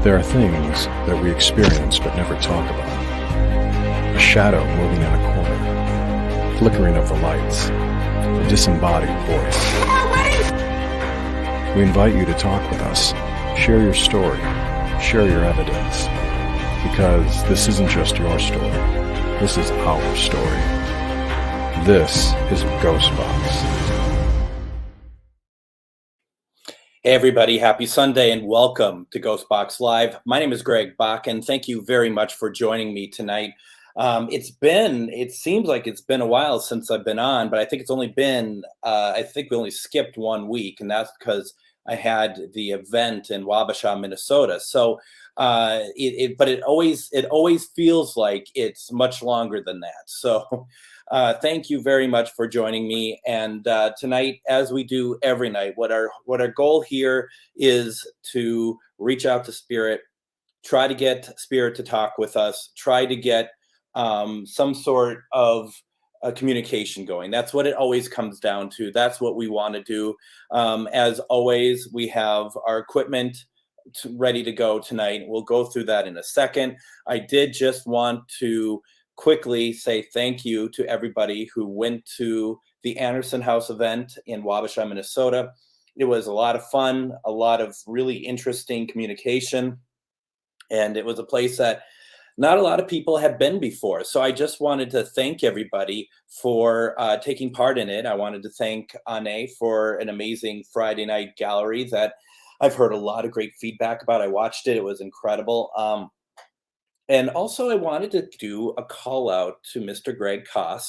There are things that we experience but never talk about. A shadow moving in a corner, flickering of the lights, a disembodied voice. We invite you to talk with us, share your story, share your evidence, because this isn't just your story, this is our story. This is GhostBox. Hey everybody, happy Sunday and welcome to GhostBox Live. My name is Greg Bakun. Thank you very much for joining me tonight. It seems like it's been a while since I've been on, but I think it's only been, I think we only skipped 1 week, and that's because I had the event in Wabasha, Minnesota. So, but it always feels like it's much longer than that. So, thank you very much for joining me. And tonight, as we do every night, what our goal here is to reach out to Spirit, try to get Spirit to talk with us, try to get some sort of communication going. That's what it always comes down to. That's what we want to do. As always, we have our equipment ready to go tonight. We'll go through that in a second. I did just want to quickly say thank you to everybody who went to the Anderson House event in Wabasha, Minnesota. It was a lot of fun, a lot of really interesting communication, and it was a place that not a lot of people had been before. So I just wanted to thank everybody for taking part in it. I wanted to thank Anne for an amazing Friday night gallery that I've heard a lot of great feedback about. I watched it. It was incredible. And also I wanted to do a call out to Mr. Greg Bakun,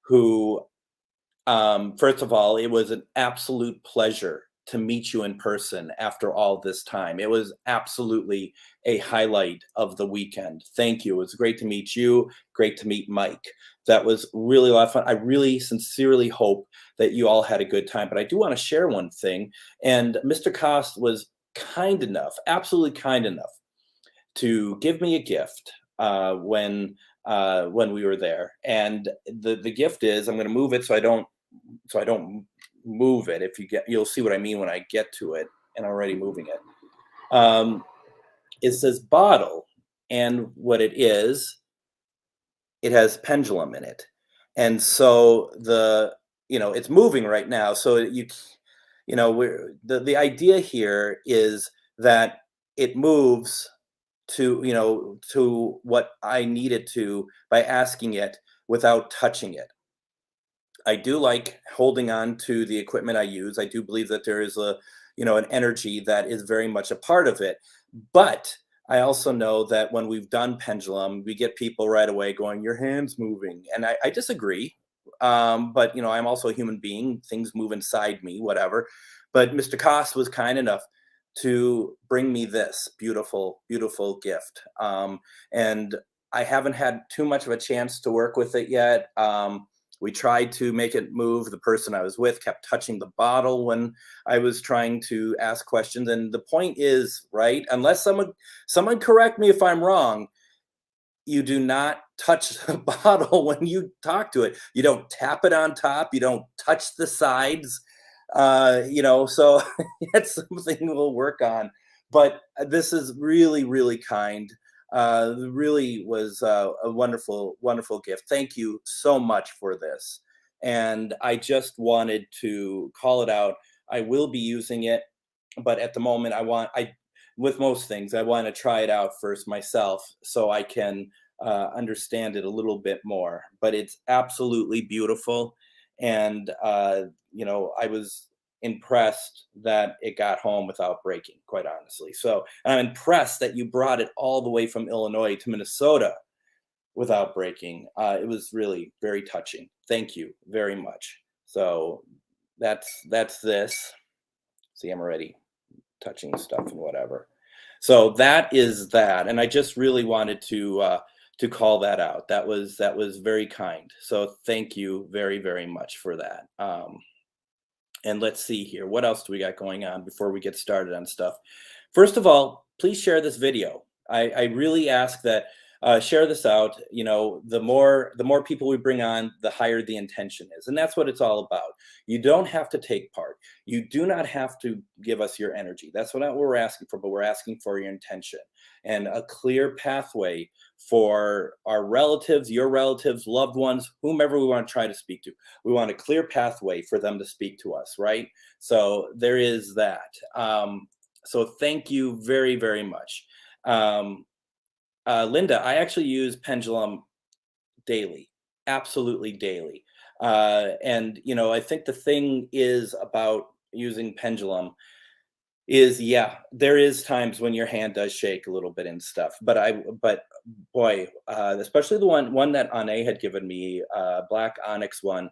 who, first of all, it was an absolute pleasure to meet you in person after all this time. It was absolutely a highlight of the weekend. Thank you. It was great to meet you. Great to meet Mike. That was really a lot of fun. I really sincerely hope that you all had a good time, but I do want to share one thing. And Mr. Bakun was kind enough, absolutely kind enough, to give me a gift when we were there. And the gift is, I'm going to move it so I don't move it. You'll see what I mean when I get to it, and I'm already moving it. It says bottle, and what it is, it has pendulum in it, and so it's moving right now. So the idea here is that it moves to what I need it to by asking it without touching it. I do like holding on to the equipment I use. I do believe that there is an energy that is very much a part of it. But I also know that when we've done pendulum, we get people right away going, your hand's moving. And I disagree. But I'm also a human being. Things move inside me, whatever. But Mr. Bakun was kind enough to bring me this beautiful, beautiful gift. And I haven't had too much of a chance to work with it yet. We tried to make it move. The person I was with kept touching the bottle when I was trying to ask questions. And the point is, right, unless someone correct me if I'm wrong, you do not touch the bottle when you talk to it. You don't tap it on top. You don't touch the sides. So that's something we'll work on. But this is really, really kind. Really was a wonderful, wonderful gift. Thank you so much for this. And I just wanted to call it out. I will be using it, but at the moment with most things, I want to try it out first myself so I can understand it a little bit more. But it's absolutely beautiful. And, I was impressed that it got home without breaking, quite honestly. So I'm impressed that you brought it all the way from Illinois to Minnesota without breaking. It was really very touching. Thank you very much. So that's this. See, I'm already touching stuff and whatever. So that is that. And I just really wanted to call that out. That was very kind. So thank you very, very much for that. And let's see here. What else do we got going on before we get started on stuff? First of all, please share this video. I really ask that share this out. The more people we bring on, the higher the intention is, and that's what it's all about. You don't have to take part. You do not have to give us your energy. That's what we're asking for, but we're asking for your intention and a clear pathway for our relatives, your relatives, loved ones, whomever we want to try to speak to. We want a clear pathway for them to speak to us, right? So there is that. So thank you very, very much. Linda, I actually use Pendulum daily, absolutely daily. And I think the thing is about using Pendulum is, yeah, there is times when your hand does shake a little bit and stuff. But boy, especially the one that Ane had given me, Black Onyx one.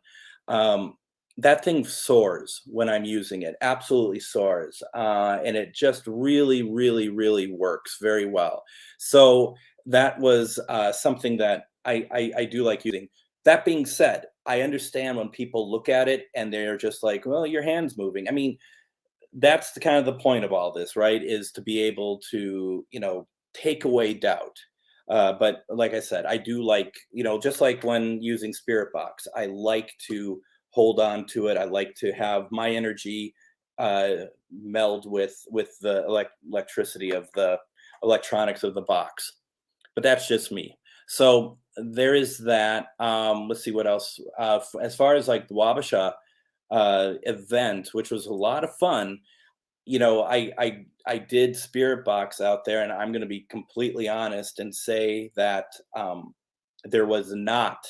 That thing soars when I'm using it, absolutely soars. And it just really, really, really works very well. So that was something that I do like using. That being said, I understand when people look at it and they're just like, well, your hand's moving. I mean, that's the kind of the point of all this, right? Is to be able to, take away doubt. But like I said, I do like, just like when using Spirit Box, I like to hold on to it. I like to have my energy meld with the electricity of the electronics of the box. But that's just me. So there is that. Let's see what else. As far as like the Wabasha event, which was a lot of fun. I did Spirit Box out there, and I'm going to be completely honest and say that there was not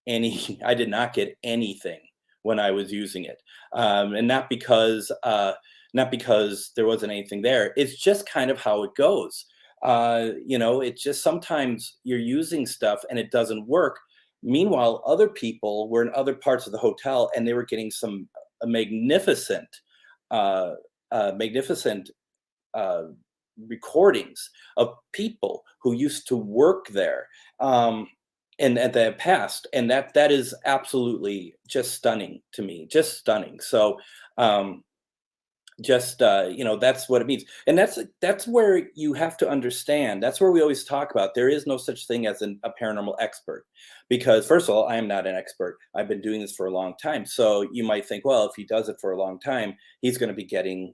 any. I did not get anything when I was using it, and not because there wasn't anything there. It's just kind of how it goes. It's just sometimes you're using stuff and it doesn't work. Meanwhile, other people were in other parts of the hotel and they were getting some magnificent recordings of people who used to work there and at the past, and that is absolutely just stunning to me, just stunning. So that's what it means, and that's where you have to understand. That's where we always talk about there is no such thing as a paranormal expert, because first of all, I am not an expert. I've been doing this for a long time. So you might think, well, if he does it for a long time, he's going to be getting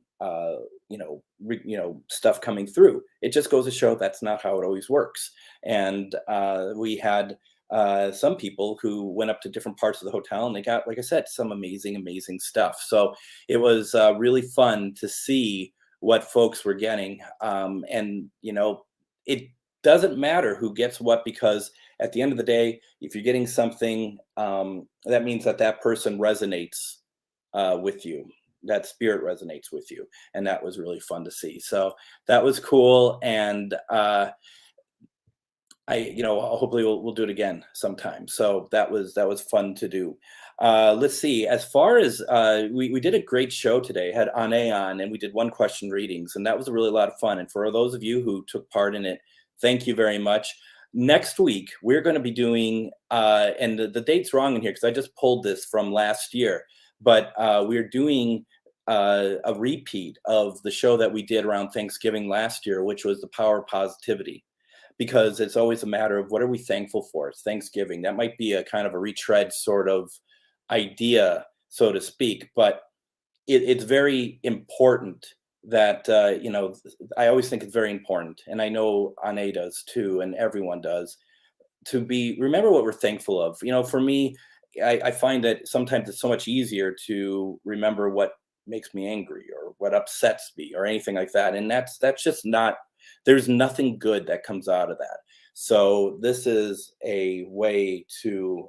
stuff coming through. It just goes to show that's not how it always works. And we had some people who went up to different parts of the hotel and they got, like I said, some amazing stuff. So it was really fun to see what folks were getting. And it doesn't matter who gets what, because at the end of the day, if you're getting something, that means that person resonates with you. That spirit resonates with you. And that was really fun to see. So that was cool. And hopefully we'll do it again sometime. So that was fun to do. Let's see. As far as we did a great show today. Had Ane on, and we did one question readings, and that was a really lot of fun. And for those of you who took part in it, thank you very much. Next week we're going to be doing, and the date's wrong in here because I just pulled this from last year, but we're doing a repeat of the show that we did around Thanksgiving last year, which was the power of positivity. Because it's always a matter of what are we thankful for? It's Thanksgiving. That might be a kind of a retread sort of idea, so to speak, but it's very important that, I always think it's very important, and I know Ane does too, and everyone does, to remember what we're thankful of. For me, I find that sometimes it's so much easier to remember what makes me angry or what upsets me or anything like that. And that's just not, there's nothing good that comes out of that. So this is a way to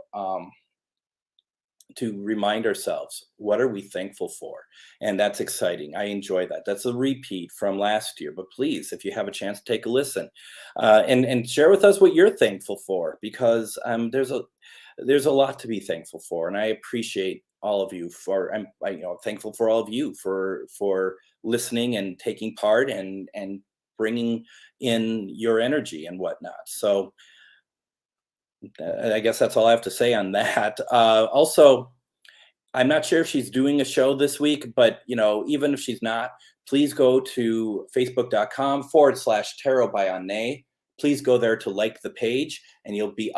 remind ourselves, what are we thankful for? And that's exciting. I enjoy that. That's a repeat from last year, but please, if you have a chance, take a listen and share with us what you're thankful for, because there's a lot to be thankful for. And I appreciate all of you I'm thankful for all of you for listening and taking part and bringing in your energy and whatnot. So I guess that's all I have to say on that. Also, I'm not sure if she's doing a show this week, but even if she's not, please go to facebook.com/tarot by Ane. please go there to like the page, and you'll get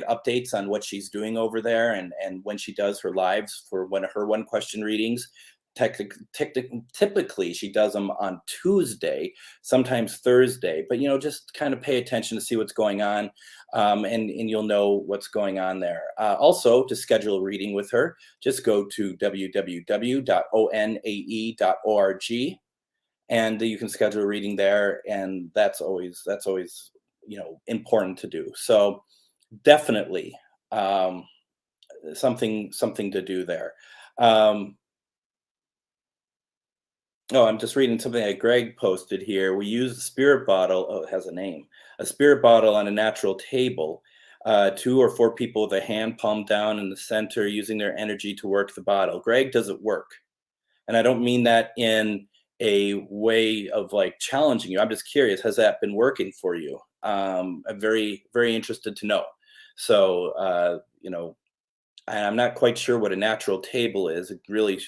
updates on what she's doing over there, and when she does her lives for her one question readings. Typically she does them on Tuesday, sometimes Thursday, but just kind of pay attention to see what's going on, and you'll know what's going on there. Also, to schedule a reading with her, just go to www.onae.org, and you can schedule a reading there, and that's always important to do. So definitely something to do there. Oh, I'm just reading something that Greg posted here. We use the spirit bottle. Oh, it has a name. A spirit bottle on a natural table. 2 or 4 people with a hand palm down in the center using their energy to work the bottle. Greg, does it work? And I don't mean that in a way of like challenging you. I'm just curious, has that been working for you? I'm very, very interested to know. So, I'm not quite sure what a natural table is. It's really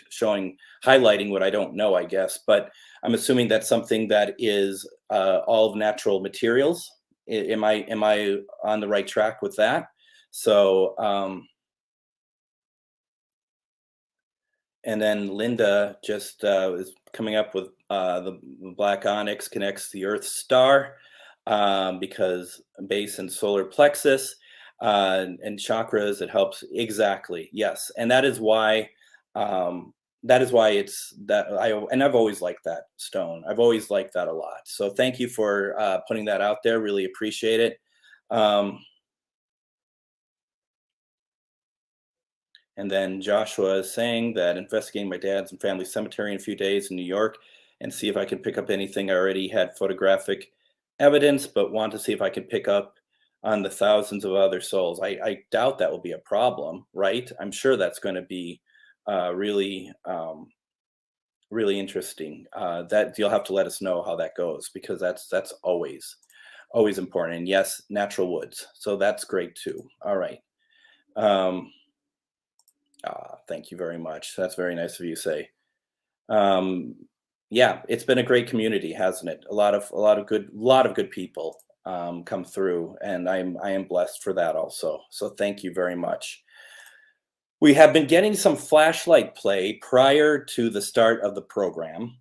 highlighting what I don't know, I guess. But I'm assuming that's something that is all of natural materials. Am I on the right track with that? So, and then Linda just is coming up with the black onyx connects the Earth star, because base and solar plexus. And chakras, it helps. Exactly. Yes. And that is why it's that I've always liked that stone. I've always liked that a lot. So thank you for putting that out there. Really appreciate it. And then Joshua is saying that investigating my dad's and family cemetery in a few days in New York and see if I can pick up anything. I already had photographic evidence, but want to see if I can pick up on the thousands of other souls. I doubt that will be a problem, right? I'm sure that's going to be really, really interesting. That you'll have to let us know how that goes, because that's always important. And yes, natural woods. So that's great too. All right. Thank you very much. That's very nice of you to say. Yeah, it's been a great community, hasn't it? A lot of good people come through, and I am blessed for that also. So thank you very much. We have been getting some flashlight play prior to the start of the program.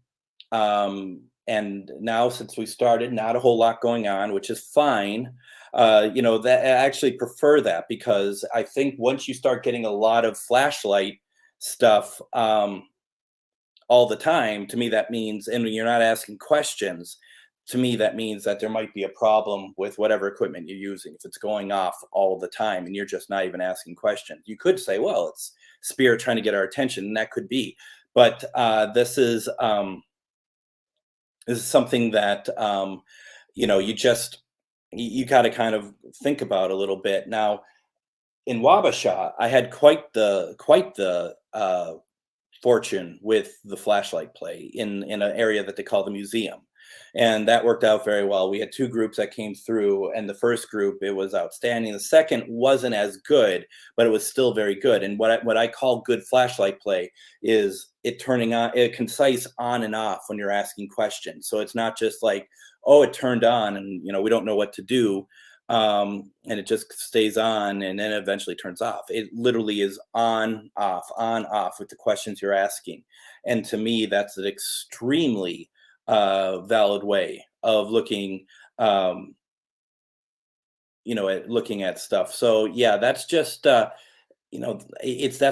And now, since we started, not a whole lot going on, which is fine. That I actually prefer that, because I think once you start getting a lot of flashlight stuff all the time, to me that means, and when you're not asking questions, to me that means that there might be a problem with whatever equipment you're using. If it's going off all the time and you're just not even asking questions, you could say, well, it's spirit trying to get our attention, and that could be. But this is something that you got to kind of think about a little bit. Now, in Wabasha, I had quite the fortune with the flashlight play in an area that they call the museum, and that worked out very well. We had 2 groups that came through, and the first group, it was outstanding. The second wasn't as good, but it was still very good. And what I call good flashlight play is it turning on, it concise on and off when you're asking questions. So it's not just like, oh, it turned on and we don't know what to do, and it just stays on and then eventually turns off. It literally is on off with the questions you're asking. And to me, that's an extremely valid way of looking at looking at stuff. So yeah, that's just that's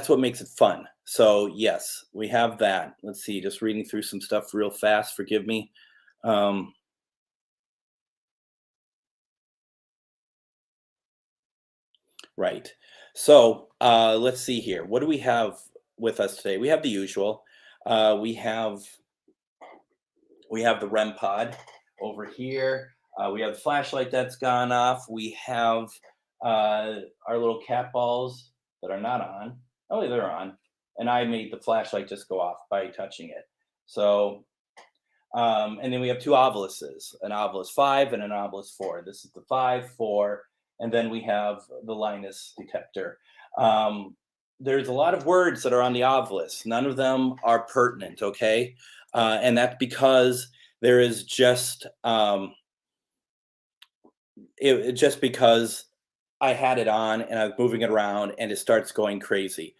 what makes it fun. So yes, we have that. Let's see, just reading through some stuff real fast, forgive me. Right. So let's see here. What do we have with us today? We have the usual. We have the REM pod over here. We have the flashlight that's gone off. We have our little cat balls that are not on. Oh, they're on. And I made the flashlight just go off by touching it. So, and then we have 2 obelisks, an obelisk 5 and an obelisk 4. This is the 5, 4, and then we have the Linus detector. There's a lot of words that are on the obelisk. None of them are pertinent, okay? And that's because there is just just because I had it on and I was moving it around and it starts going crazy.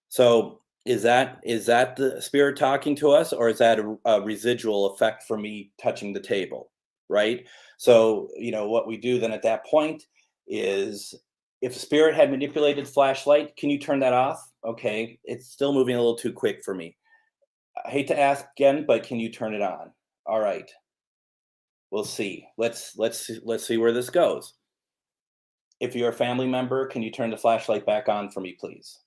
So is that the spirit talking to us, or is that a residual effect for me touching the table, right? So what we do then at that point is, if spirit had manipulated flashlight, can you turn that off? Okay, it's still moving a little too quick for me. I hate to ask again, but can you turn it on? All right, we'll see. Let's see where this goes. If you're a family member, can you turn the flashlight back on for me, please?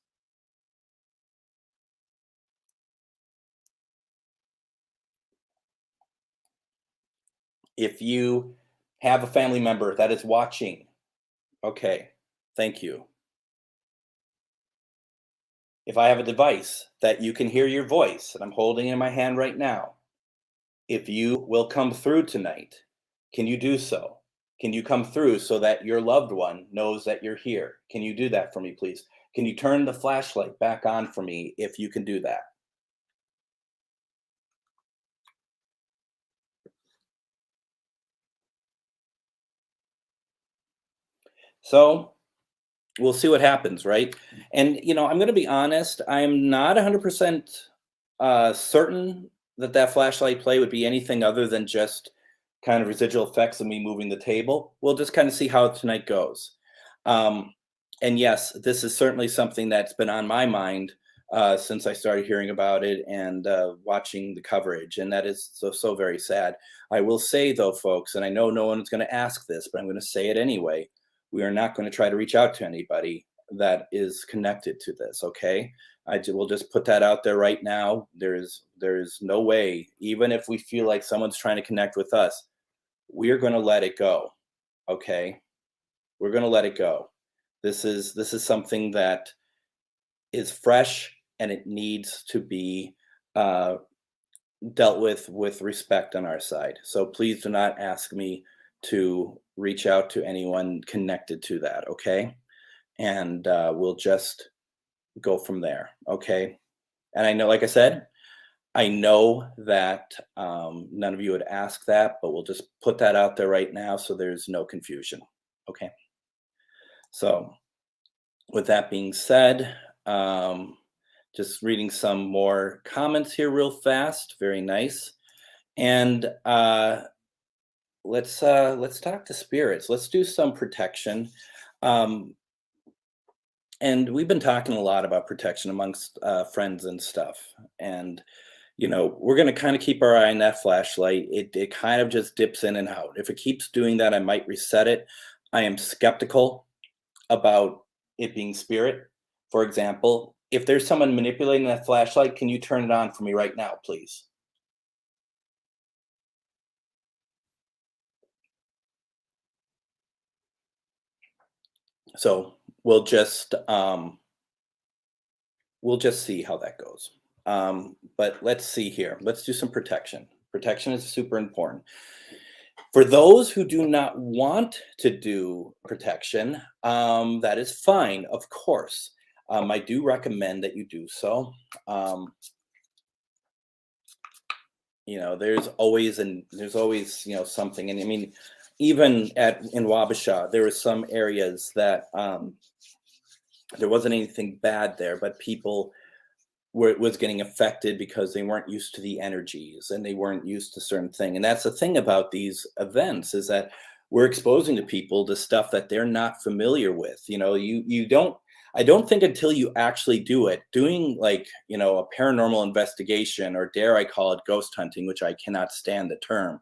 If you have a family member that is watching, okay, thank you. If I have a device that you can hear your voice, and I'm holding in my hand right now, if you will come through tonight, can you do so? Can you come through so that your loved one knows that you're here? Can you do that for me, please? Can you turn the flashlight back on for me if you can do that? So we'll see what happens, right? And I'm going to be honest. I'm not 100% certain that that flashlight play would be anything other than just kind of residual effects of me moving the table. We'll just kind of see how tonight goes. Um, and yes, this is certainly something that's been on my mind since I started hearing about it and watching the coverage, and that is so very sad. I will say though, folks, and I know no one's going to ask this, but I'm going to say it anyway. We are not going to try to reach out to anybody that is connected to this. Okay, will just put that out there right now. There is no way, even if we feel like someone's trying to connect with us, we're going to let it go. Okay, we're going to let it go. This is something that is fresh, and it needs to be uh, dealt with respect on our side. So please do not ask me to reach out to anyone connected to that. Okay, and we'll just go from there. Okay, and I know, like I said, I know that none of you would ask that, but we'll just put that out there right now so there's no confusion. Okay. So, with that being said, just reading some more comments here real fast. Very nice. And let's talk to spirits. Let's do some protection. Um, and we've been talking a lot about protection amongst friends and stuff. And we're going to kind of keep our eye on that flashlight. It kind of just dips in and out. If it keeps doing that, I might reset it. I am skeptical about it being spirit. For example, if there's someone manipulating that flashlight, can you turn it on for me right now, please? So we'll just see how that goes. But let's see here. Let's do some protection. Protection is super important. For those who do not want to do protection, that is fine, of course. I do recommend that you do so. There's always something, and I mean, even in Wabasha, there were some areas that there wasn't anything bad there, but people was getting affected because they weren't used to the energies and they weren't used to certain thing. And that's the thing about these events, is that we're exposing to people to stuff that they're not familiar with. You don't, I don't think until you actually do it, doing like, a paranormal investigation, or dare I call it ghost hunting, which I cannot stand the term,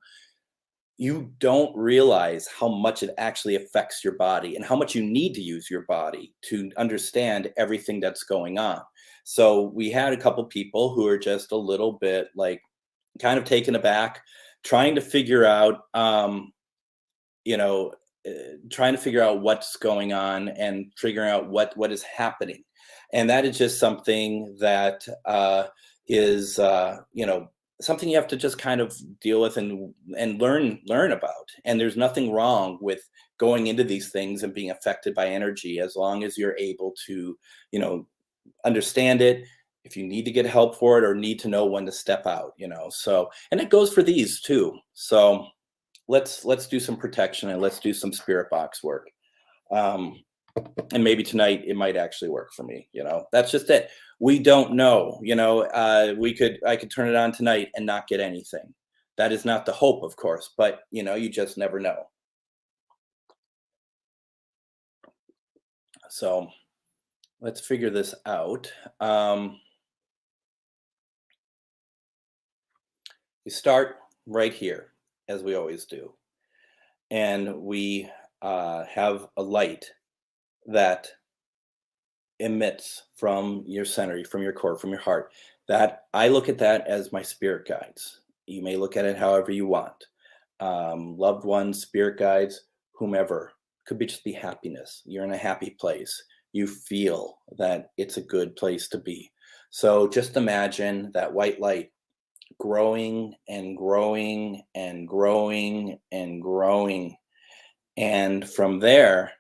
you don't realize how much it actually affects your body and how much you need to use your body to understand everything that's going on. So we had a couple people who are just a little bit like kind of taken aback, trying to figure out, you know, trying to figure out what's going on and figuring out what is happening. And that is just something that is, something you have to just kind of deal with and learn about. And there's nothing wrong with going into these things and being affected by energy, as long as you're able to, understand it. If you need to get help for it or need to know when to step out. So, and it goes for these too. So let's do some protection and let's do some spirit box work. Um, and maybe tonight it might actually work for me. That's just it. We don't know. I could turn it on tonight and not get anything. That is not the hope, of course, but you just never know. So let's figure this out. We start right here, as we always do, and we have a light that emits from your center, from your core, from your heart. That I look at that as my spirit guides. You may look at it however you want. Loved ones, spirit guides, whomever. Could be just be happiness. You're in a happy place. You feel that it's a good place to be. So just imagine that white light growing and growing and growing and growing. And from there,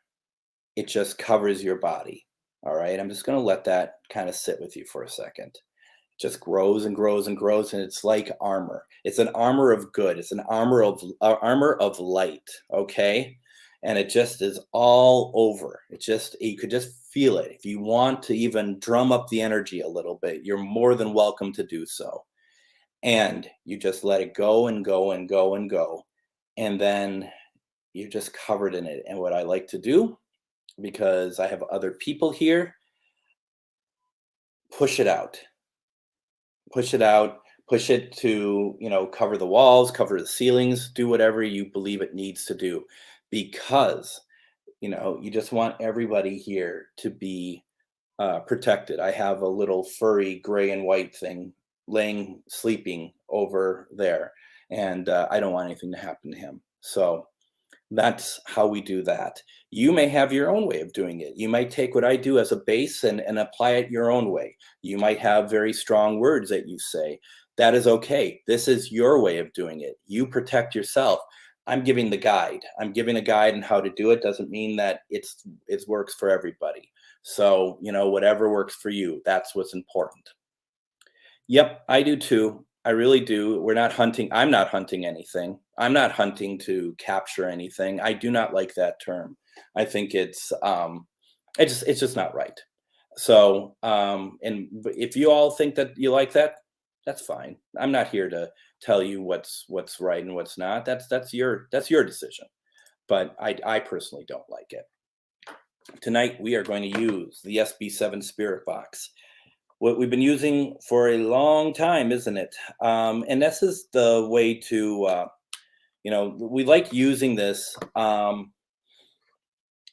it just covers your body. All right. I'm just going to let that kind of sit with you for a second. It just grows and grows and grows. And it's like armor. It's an armor of good. It's an armor of light. Okay. And it just is all over. You could just feel it. If you want to even drum up the energy a little bit, you're more than welcome to do so. And you just let it go and go and go and go. And then you're just covered in it. And what I like to do, because I have other people here, push it out. Push it out. Push it to, cover the walls, cover the ceilings, do whatever you believe it needs to do. Because, you just want everybody here to be protected. I have a little furry gray and white thing sleeping over there. And I don't want anything to happen to him. So that's how we do that. You may have your own way of doing it. You might take what I do as a base and apply it your own way. You might have very strong words that you say. That is okay. This is your way of doing it. You protect yourself. I'm giving the guide. I'm giving a guide on how to do it. Doesn't mean that it works for everybody. So, whatever works for you, that's what's important. Yep, I do too. I really do. We're not hunting. I'm not hunting anything. I'm not hunting to capture anything. I do not like that term. I think it's just not right. So, and if you all think that you like that, that's fine. I'm not here to tell you what's right and what's not. That's your decision. But I personally don't like it. Tonight we are going to use the SB7 Spirit Box. What we've been using for a long time, isn't it? And this is the way to, we like using this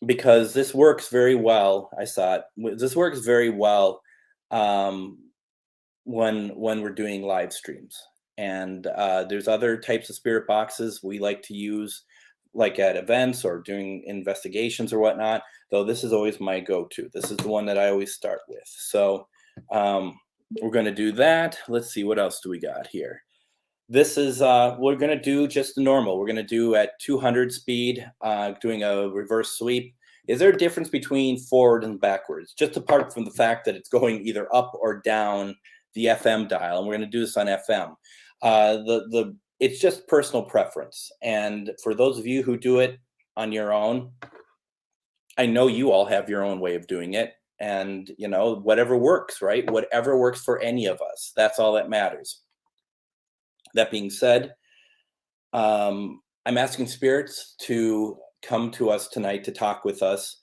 because this works very well. I saw it. This works very well when we're doing live streams. And there's other types of spirit boxes we like to use, like at events or doing investigations or whatnot. Though this is always my go-to. This is the one that I always start with. So we're going to do that. Let's see, what else do we got here? This is we're going to do just the normal. We're going to do at 200 speed, doing a reverse sweep. Is there a difference between forward and backwards? Just apart from the fact that it's going either up or down the FM dial, and we're going to do this on FM. It's just personal preference. And for those of you who do it on your own, I know you all have your own way of doing it. And, whatever works, right? Whatever works for any of us. That's all that matters. That being said, I'm asking spirits to come to us tonight to talk with us.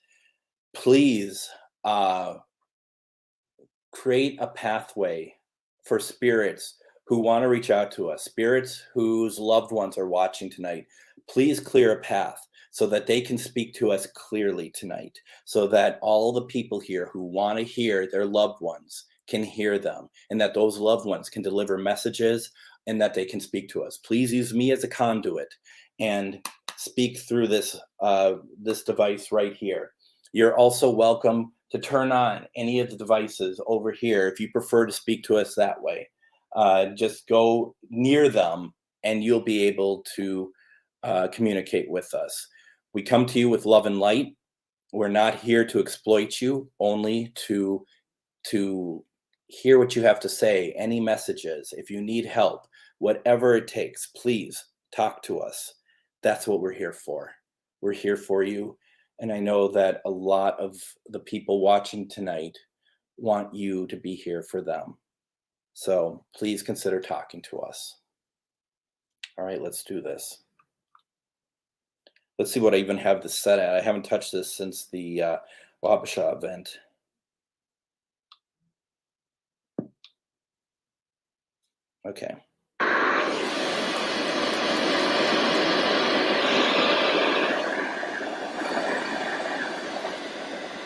Please create a pathway for spirits who want to reach out to us, spirits whose loved ones are watching tonight. Please clear a path so that they can speak to us clearly tonight, so that all the people here who want to hear their loved ones can hear them, and that those loved ones can deliver messages and that they can speak to us. Please use me as a conduit and speak through this device right here. You're also welcome to turn on any of the devices over here if you prefer to speak to us that way. Just go near them and you'll be able to communicate with us. We come to you with love and light. We're not here to exploit you, only to hear what you have to say, any messages. If you need help, whatever it takes, please talk to us. That's what we're here for. We're here for you. And I know that a lot of the people watching tonight want you to be here for them. So please consider talking to us. All right, let's do this. Let's see what I even have this set at. I haven't touched this since the Wabasha event. Okay.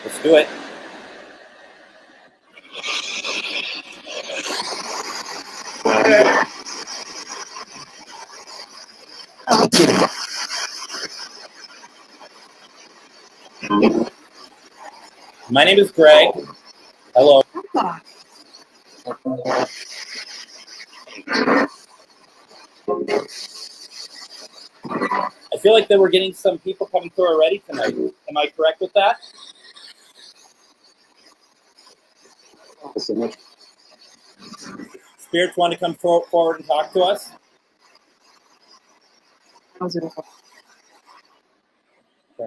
Let's do it. My name is Greg. Hello. I feel like that we're getting some people coming through already tonight. Am I correct with that? Spirits want to come forward and talk to us? Turn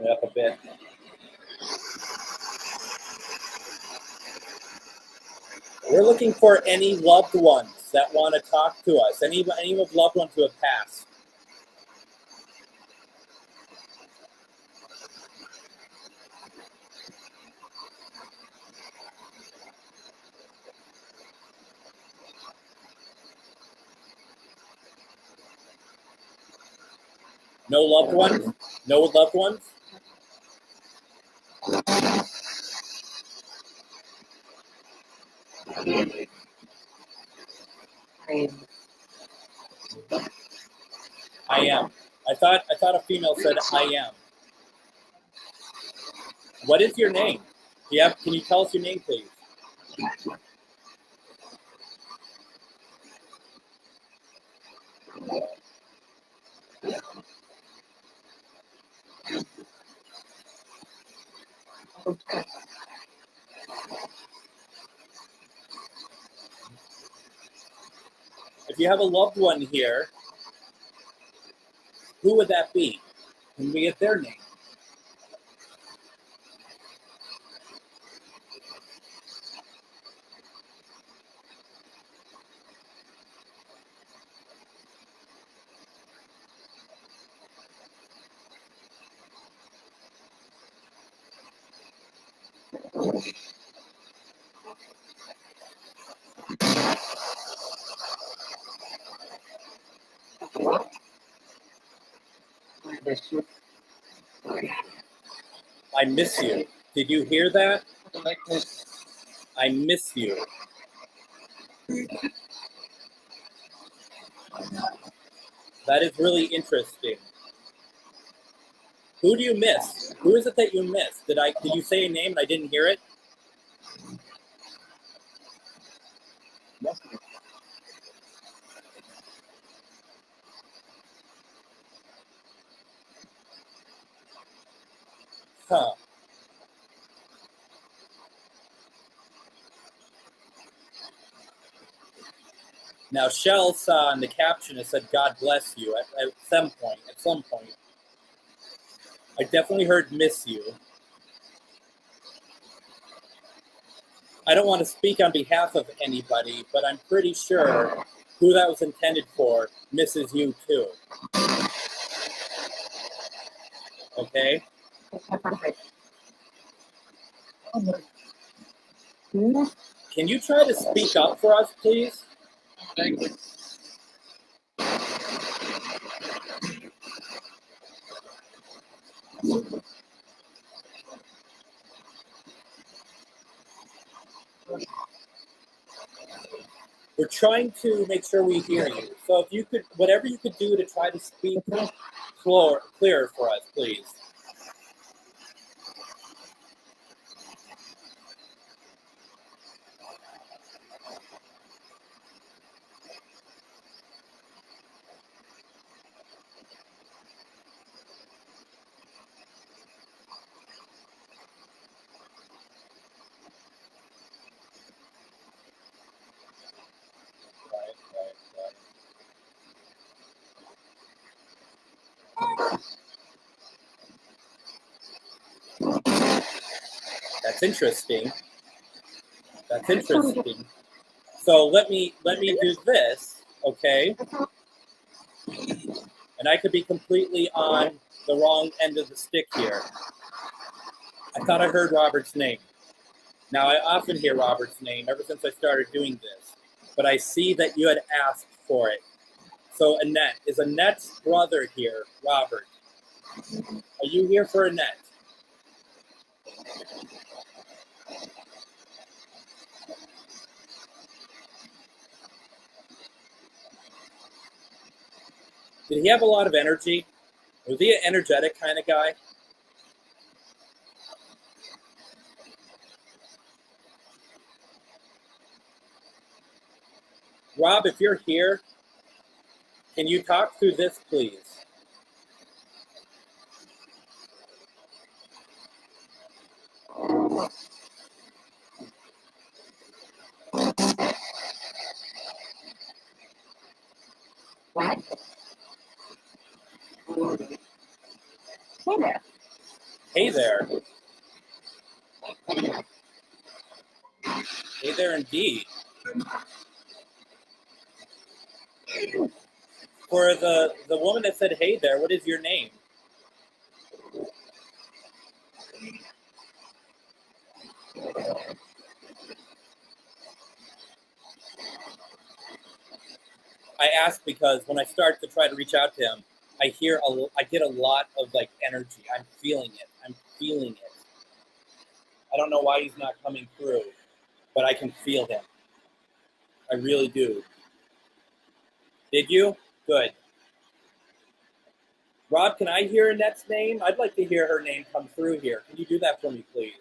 it up a bit. We're looking for any loved ones that want to talk to us. Any of loved ones who have passed. No loved ones? No loved ones? I am. I thought a female said I am. What is your name? Can you tell us your name, please? If you have a loved one here, who would that be? Can we get their name? I miss you. Did you hear that? I miss you. That is really interesting. Who do you miss? Who is it that you miss? Did you say a name and I didn't hear it? Huh. Now, Shell saw in the caption, it said, God bless you at some point. At some point. I definitely heard miss you. I don't want to speak on behalf of anybody, but I'm pretty sure who that was intended for misses you too. Okay? Can you try to speak up for us, please? We're trying to make sure we hear you. So if you could, whatever you could do to try to speak clearer for us, please. interesting. That's interesting. So let me do this, okay? And I could be completely on the wrong end of the stick here. I thought I heard Robert's name. Now, I often hear Robert's name ever since I started doing this, but I see that you had asked for it. So Annette, is Annette's brother here, Robert? Are you here for Annette? Did he have a lot of energy? Was he an energetic kind of guy? Rob, if you're here, can you talk through this, please? What? Hey there. Hey there. Hey there indeed. For the woman that said hey there, what is your name? I ask because when I start to try to reach out to him, I get a lot of like energy. I'm feeling it. I don't know why he's not coming through, but I can feel him. I really do. Did you? Good. Rob, can I hear Annette's name? I'd like to hear her name come through here. Can you do that for me, please?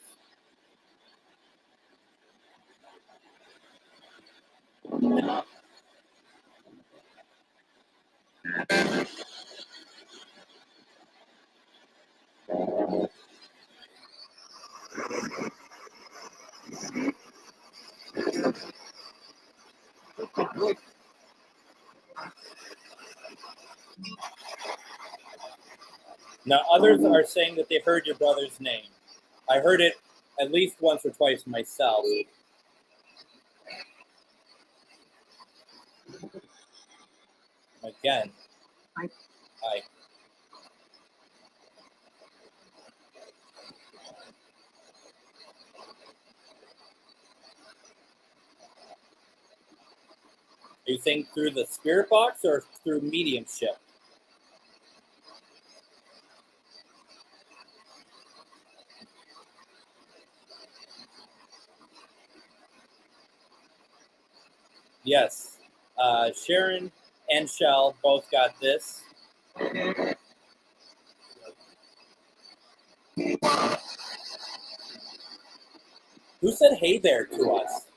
Now, others are saying that they heard your brother's name. I heard it at least once or twice myself. Again. Hi. Hi. Are you saying through the spirit box or through mediumship? Yes. Sharon and Shell both got this. Who said hey there to us?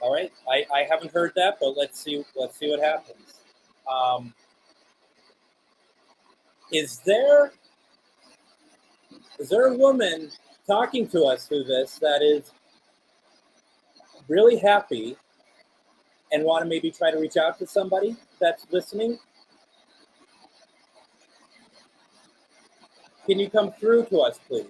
All right, I haven't heard that, but let's see what happens. Is there a woman talking to us through this that is really happy and want to maybe try to reach out to somebody that's listening? Can you come through to us, please?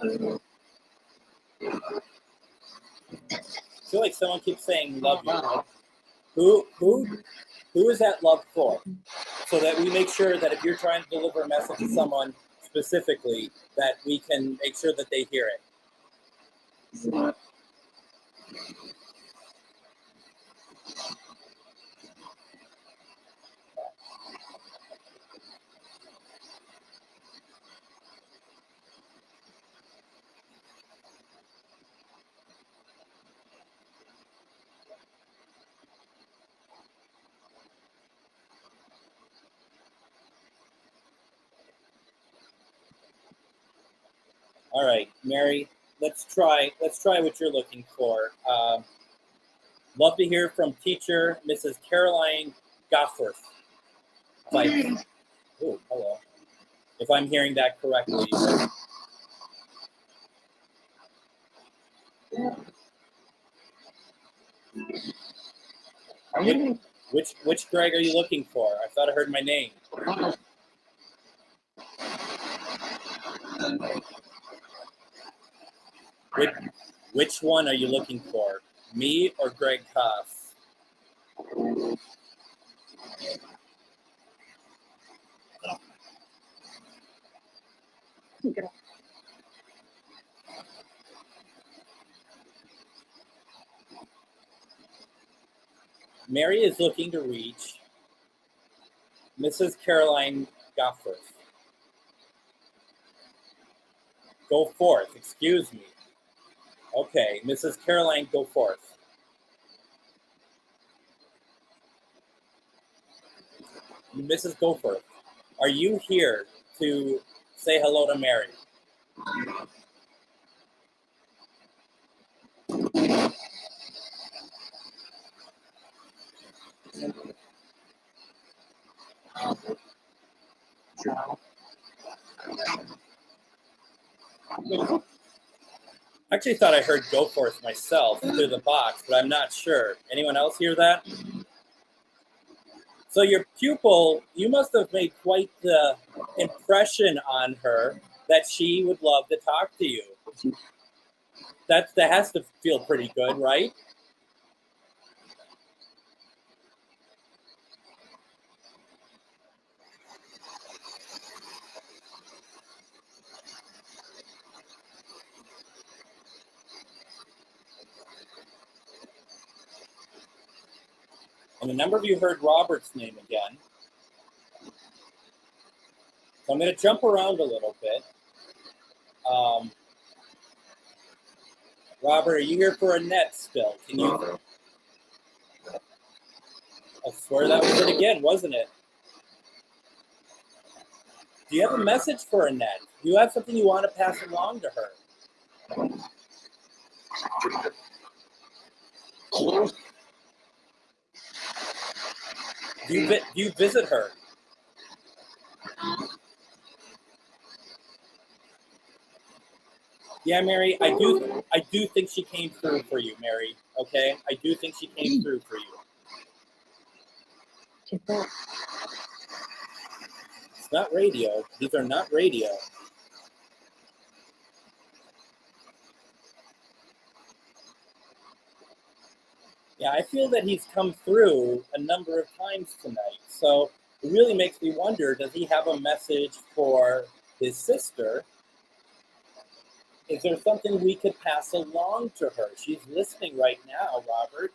I feel like someone keeps saying love you. Who is that love for? So that we make sure that if you're trying to deliver a message to someone specifically, that we can make sure that they hear it. All right, Mary, let's try what you're looking for. Love to hear from teacher Mrs. Caroline Goffworth. Oh, hello. If I'm hearing that correctly. Which Greg are you looking for? I thought I heard my name. Which one are you looking for? Me or Greg Koss? Mary is looking to reach Mrs. Caroline Goffworth. Go forth, excuse me. Okay, Mrs. Caroline, go forth. Mrs. Goforth, are you here to say hello to Mary? I actually thought I heard go forth myself through the box, but I'm not sure. Anyone else hear that? So your pupil, you must have made quite the impression on her that she would love to talk to you. That has to feel pretty good, right? And a number of you heard Robert's name again. So I'm going to jump around a little bit. Robert, are you here for Annette still? Can you? I swear that was it again, wasn't it? Do you have a message for Annette? Do you have something you want to pass along to her? Do you visit her? Yeah, Mary, I do think she came through for you, Mary. Okay, I do think she came through for you. It's not radio. These are not radio. Yeah, I feel that he's come through a number of times tonight. So it really makes me wonder, does he have a message for his sister? Is there something we could pass along to her? She's listening right now, Robert.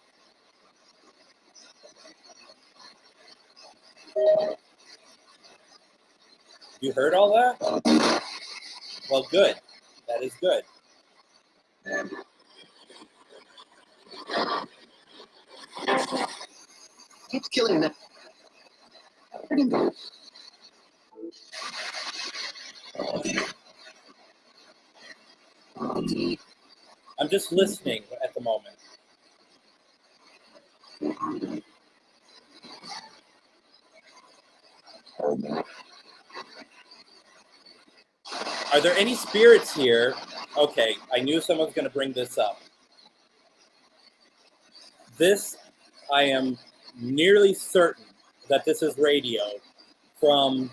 You heard all that? Well, good. That is good. Keeps killing them. I'm just listening at the moment. Are there any spirits here? Okay, I knew someone was going to bring this up. This, I am nearly certain that this is radio from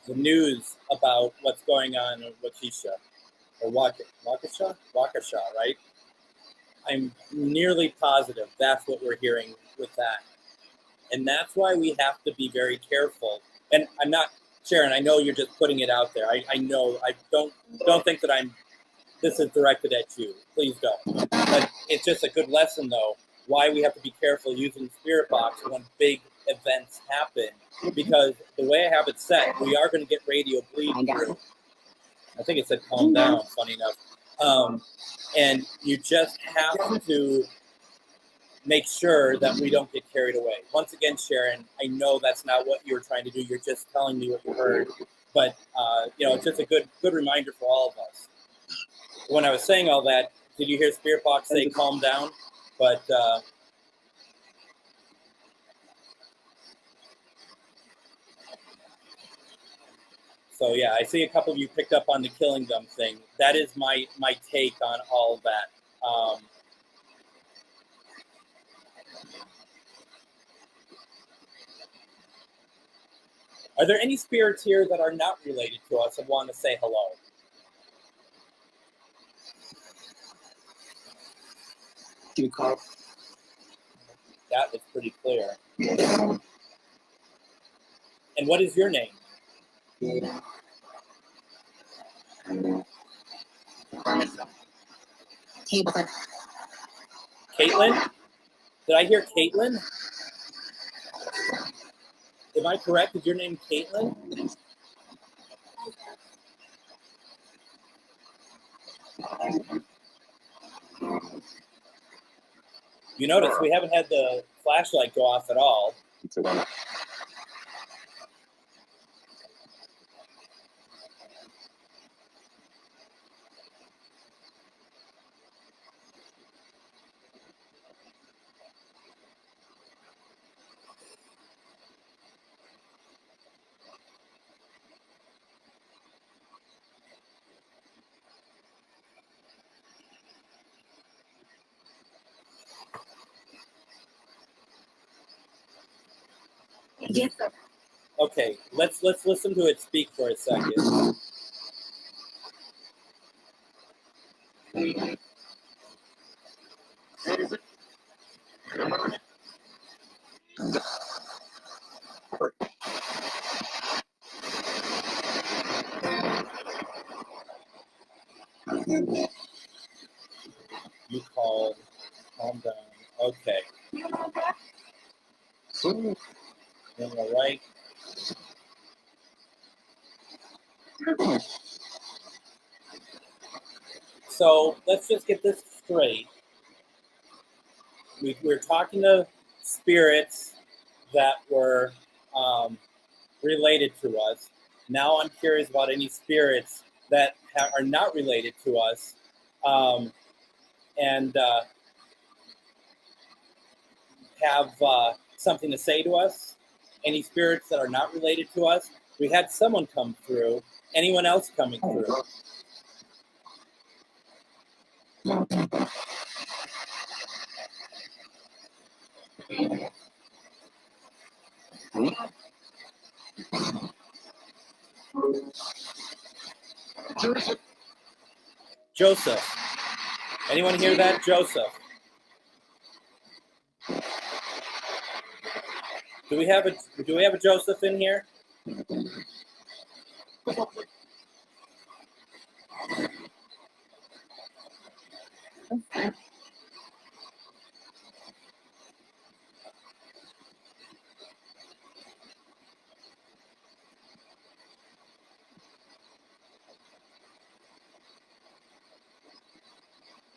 the news about what's going on in Waukesha, or Waukesha, right? I'm nearly positive that's what we're hearing with that. And that's why we have to be very careful. And I'm not, Sharon, I know you're just putting it out there. I know, I don't think that this is directed at you. Please don't. But it's just a good lesson, though, why we have to be careful using Spirit Box when big events happen. Because the way I have it set, we are going to get radio bleed through. I think it said calm down, funny enough. And you just have to make sure that we don't get carried away. Once again, Sharon, I know that's not what you're trying to do. You're just telling me what you heard. But, it's just a good reminder for all of us. when I was saying all that, did you hear Spirit Box say calm down? But so yeah, I see a couple of you picked up on the killing them thing. That is my take on all of that. Are there any spirits here that are not related to us and want to say hello? That was pretty clear. And what is your name? Caitlin? Did I hear Caitlin? Am I correct? Is your name Caitlin? You notice we haven't had the flashlight go off at all. Yes, sir. Okay, let's listen to it speak for a second. You called, calm down. Okay. All right. So let's just get this straight. We're talking to spirits that were related to us. Now I'm curious about any spirits that are not related to us, and have something to say to us. Any spirits that are not related to us. We had someone come through. Anyone else coming through? Joseph. Anyone hear that? Joseph. Do we have a Joseph in here?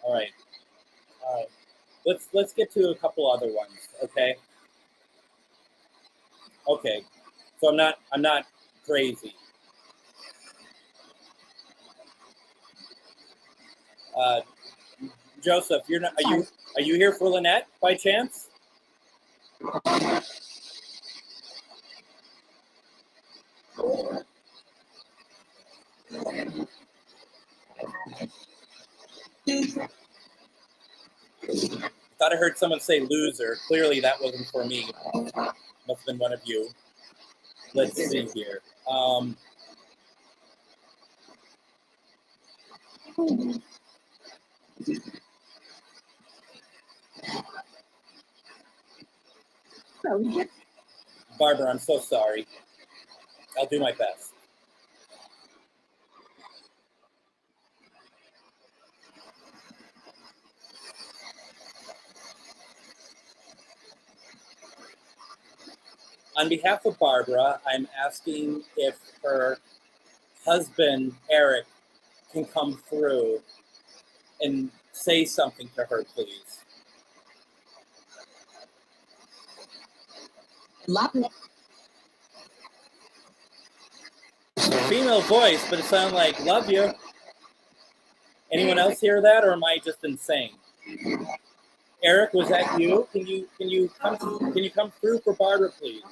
All right. Let's get to a couple other ones, okay? Okay. So I'm not crazy. Joseph, are you here for Lynette by chance? Thought I heard someone say loser. Clearly that wasn't for me. Must have been one of you. Let's see here. Barbara, I'm so sorry. I'll do my best. On behalf of Barbara, I'm asking if her husband, Eric, can come through and say something to her, please. Love it. Female voice, but it sounded like love you. Anyone else hear that, or am I just insane? Eric, was that you? Can you come through for Barbara, please?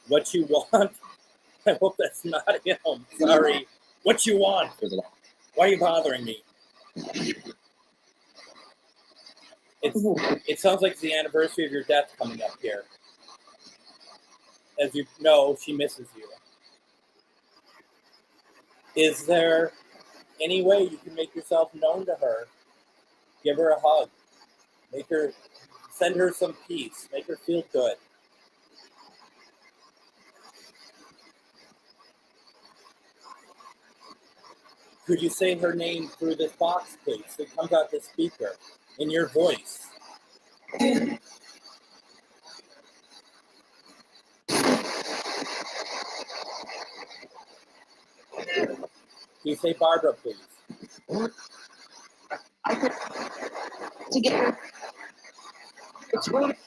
What you want? I hope that's not him. Sorry. What you want? Why are you bothering me? It sounds like it's the anniversary of your death coming up here. As you know, she misses you. Is there any way you can make yourself known to her? Give her a hug. Send her some peace. Make her feel good. Could you say her name through this box, please? It comes out the speaker in your voice. Can you say Barbara, please? Together. It's right.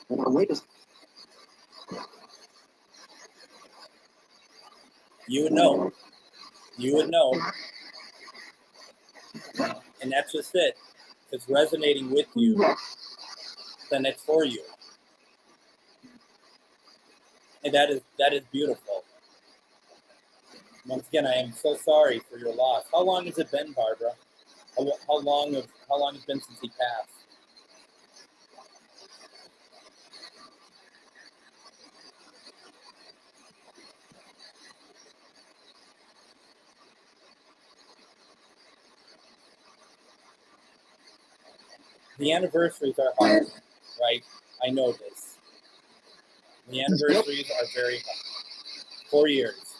Wait a second. You would know. You would know. And that's just it. If it's resonating with you, then it's for you. And that is beautiful. Once again, I am so sorry for your loss. How long has it been, Barbara? How long has it been since he passed? The anniversaries are hard, right? I know this. The anniversaries are very hard. 4 years.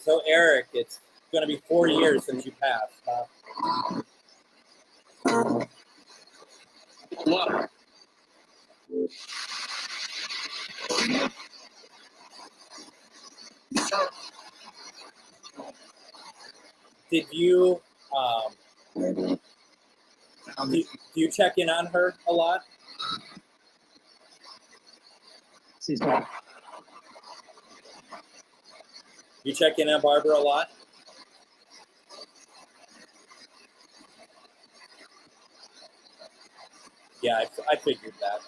So, Eric, it's going to be 4 years since you passed, huh? Did you, do you check in on her a lot? She's not. You check in on Barbara a lot? Yeah, I figured that.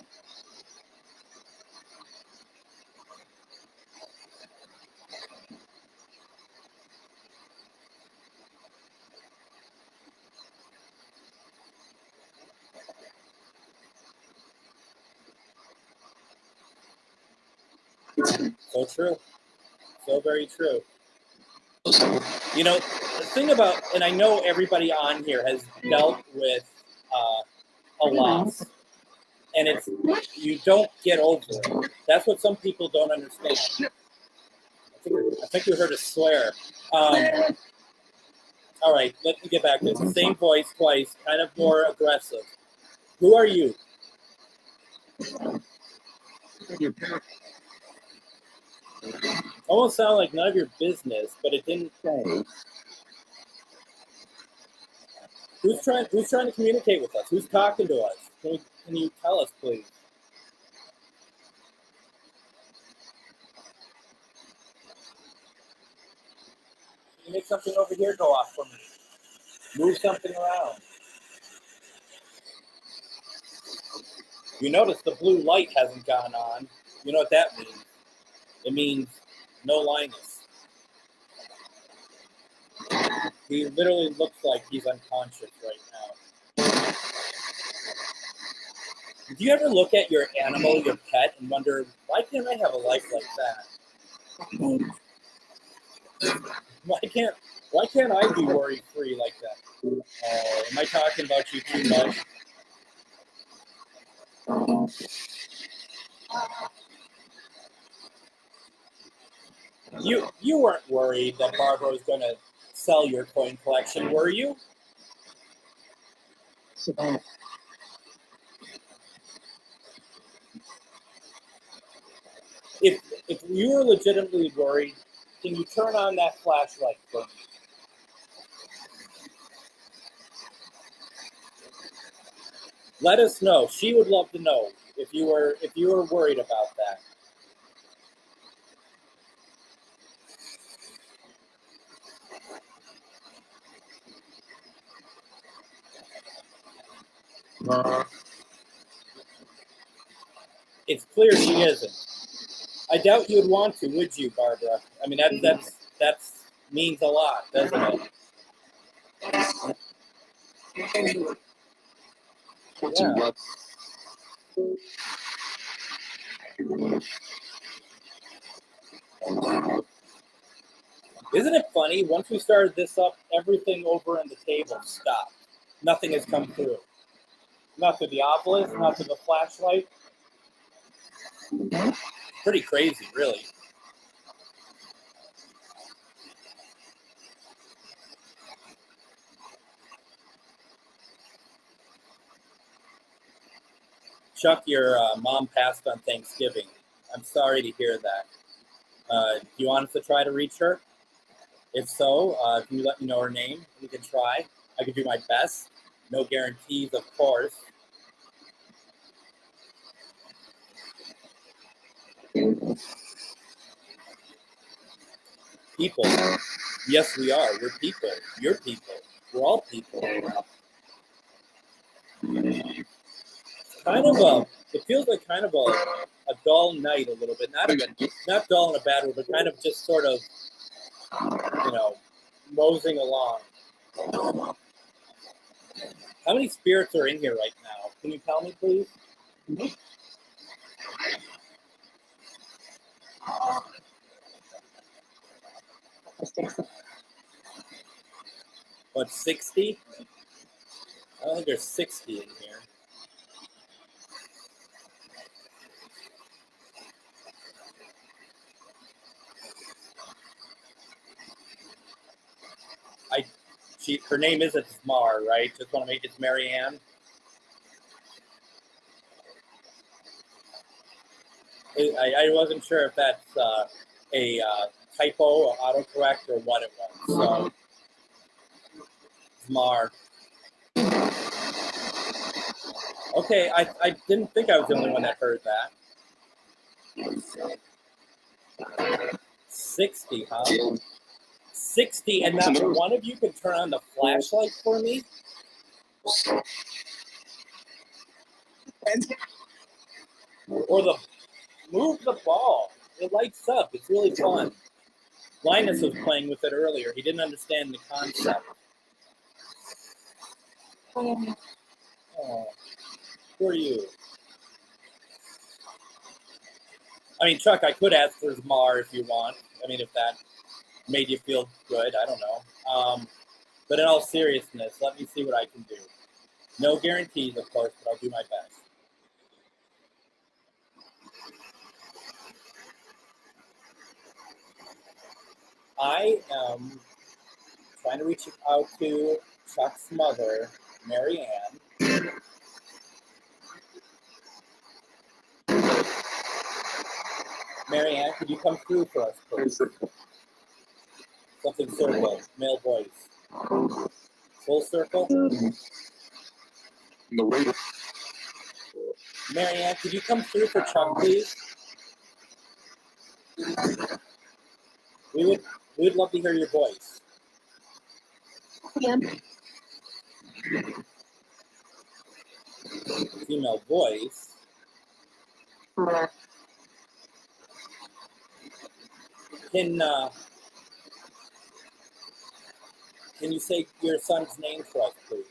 So true. So very true. You know, the thing about, and I know everybody on here has dealt with a loss, and it's, you don't get over it. That's what some people don't understand. I think you heard a swear. All right, let me get back to it. Same voice twice, kind of more aggressive. Who are you? Almost sound like none of your business, but it didn't say. Who's trying to communicate with us? Who's talking to us? Can you tell us, please? Can you make something over here go off for me? Move something around. You notice the blue light hasn't gone on. You know what that means? It means no Linus. He literally looks like he's unconscious right now. Do you ever look at your animal, your pet, and wonder, why can't I have a life like that? Why can't I be worry-free like that? Oh, am I talking about you too much? You weren't worried that Barbara was going to sell your coin collection, were you? If you were legitimately worried, can you turn on that flashlight for me? Let us know. She would love to know if you were worried about that. It's clear she isn't. I doubt you would want to, would you, Barbara? I mean, that's means a lot, doesn't it? Yeah. Isn't it funny? Once we started this up, everything over on the table stopped. Nothing has come through. Not to the obelisk, not to the flashlight. Pretty crazy, really. Chuck, your mom passed on Thanksgiving. I'm sorry to hear that. Do you want us to try to reach her? If so, can you let me know her name? We can try. I can do my best. No guarantees, of course. People. Yes, we are. We're people. You're people. We're all people. It feels like kind of a dull night a little bit. Not dull in a bad way, but kind of just sort of, moseying along. How many spirits are in here right now? Can you tell me, please? What, 60? I don't think there's 60 in here. Her name isn't Mar, right? Just want to make it Marianne. I wasn't sure if that's a typo or autocorrect or what it was. So, Mar. Okay, I didn't think I was the only one that heard that. 60, huh? 60, and not one of you can turn on the flashlight for me? Or move the ball. It lights up. It's really fun. Linus was playing with it earlier. He didn't understand the concept. Oh, who are you? I mean, Chuck, I could ask for Mar if you want. I mean, if that made you feel good. I don't know. But in all seriousness, let me see what I can do. No guarantees, of course, but I'll do my best. I am trying to reach out to Chuck's mother, Marianne. Marianne, could you come through for us, please? Something circle, male voice. Full circle? No way. Marianne, could you come through for Chuck, please? We would love to hear your voice. Yeah. Female voice. Can you say your son's name for us, please?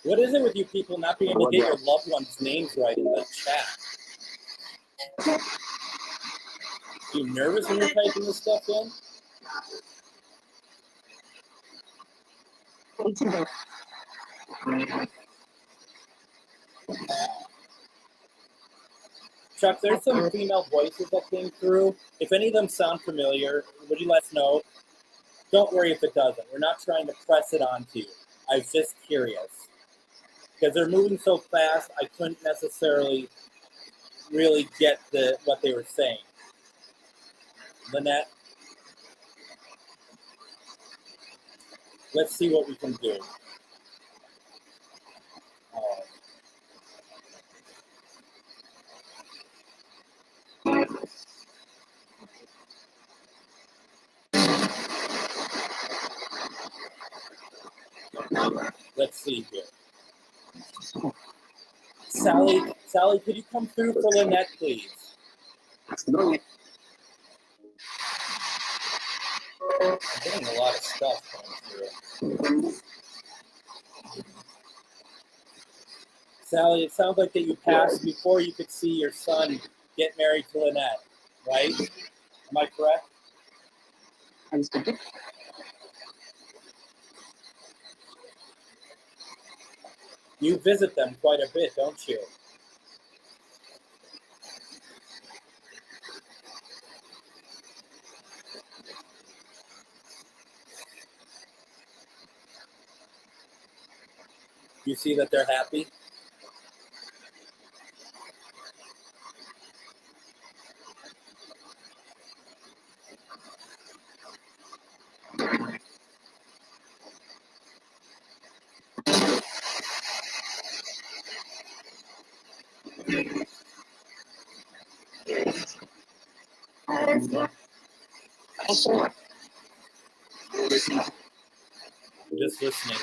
What is it with you people not being able to get your loved ones' names right in the chat? Are you nervous when you're typing this stuff in? Chuck, there's some female voices that came through. If any of them sound familiar, would you let us know? Don't worry if it doesn't. We're not trying to press it onto you. I was just curious. Because they're moving so fast, I couldn't necessarily really get what they were saying. Lynette, let's see what we can do. Let's see here. Sally, could you come through for Lynette, please? I'm getting a lot of stuff coming through. Sally, it sounds like that you passed before you could see your son get married to Lynette, right? Am I correct? You visit them quite a bit, don't you? You see that they're happy? I'm just listening.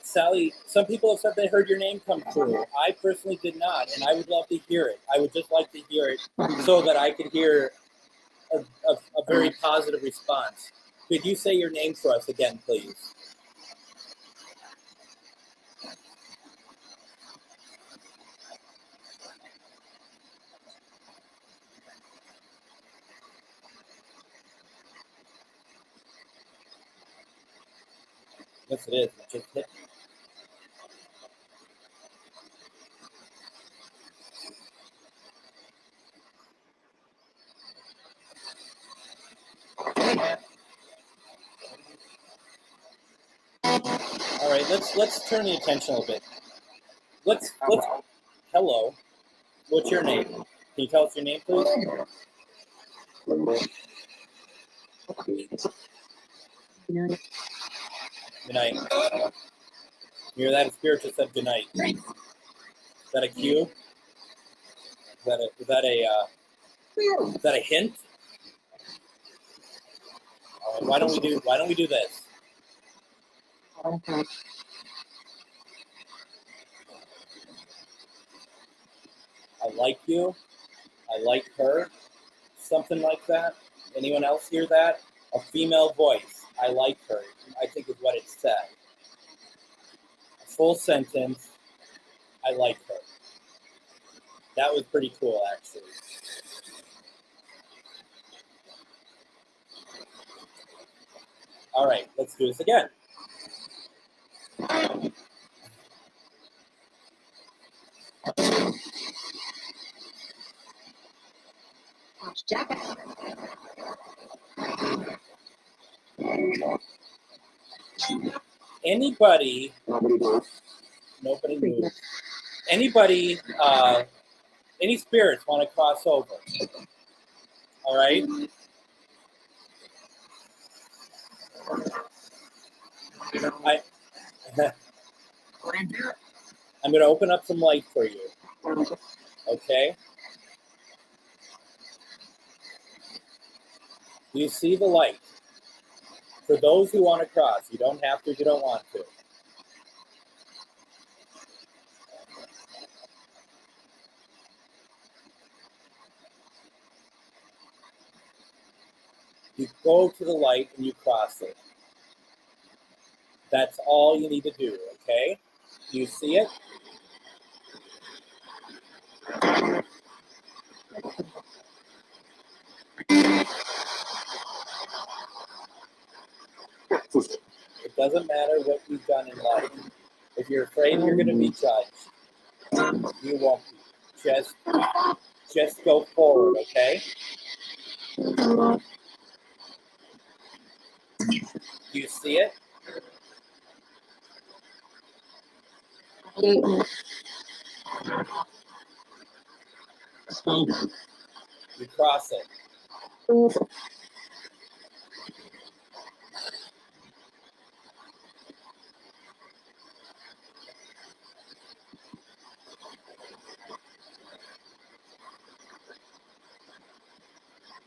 Sally, some people have said they heard your name come through. I personally did not, and I would love to hear it. I would just like to hear it so that I could hear a very positive response. Could you say your name for us again, please? Yes, it is. It just hit me. All right, let's turn the attention a little bit. Let's hello. What's your name? Can you tell us your name, please? Good night. You hear that? A spirit just said good night. Is that a cue? Is that a hint? All right, why don't we do this? I like you. I like her. Something like that. Anyone else hear that? A female voice. I like her. I think is what it said. A full sentence. I like her. That was pretty cool, actually. All right, let's do this again. Anybody? Nobody moves. Anybody? Any spirits want to cross over? All right. I'm going to open up some light for you. Okay. Do you see the light? For those who want to cross, you don't have to if you don't want to. You go to the light and you cross it. That's all you need to do, okay? Do you see it? doesn't matter what you've done in life. If you're afraid you're going to be judged, you won't be. Just go forward, okay? Do you see it? You cross it.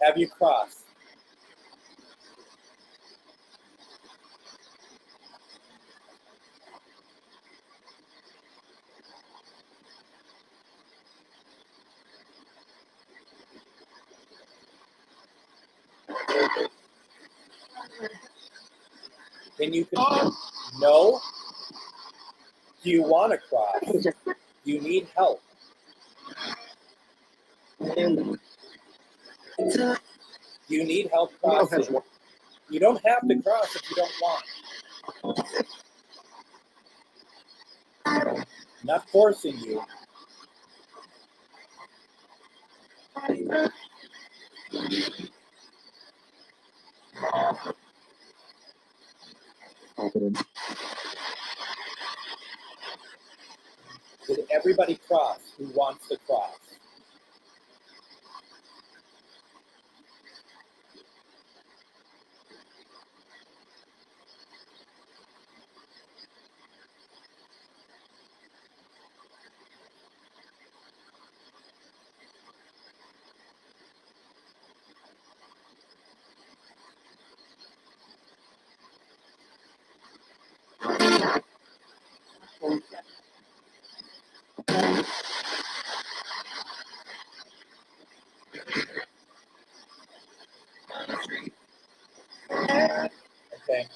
Have you crossed? Can you confirm? No? Do you want to cross? Do you need help? Do you need help crossing? You don't have to cross if you don't want. I'm not forcing you. Did everybody cross who wants to cross? Okay.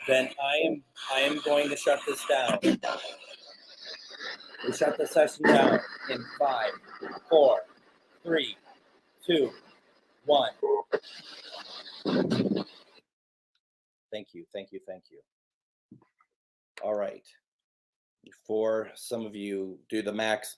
Then I am going to shut this down. We shut the session down in 5, 4, 3, 2, 1. Thank you. All right. Before some of you do the mass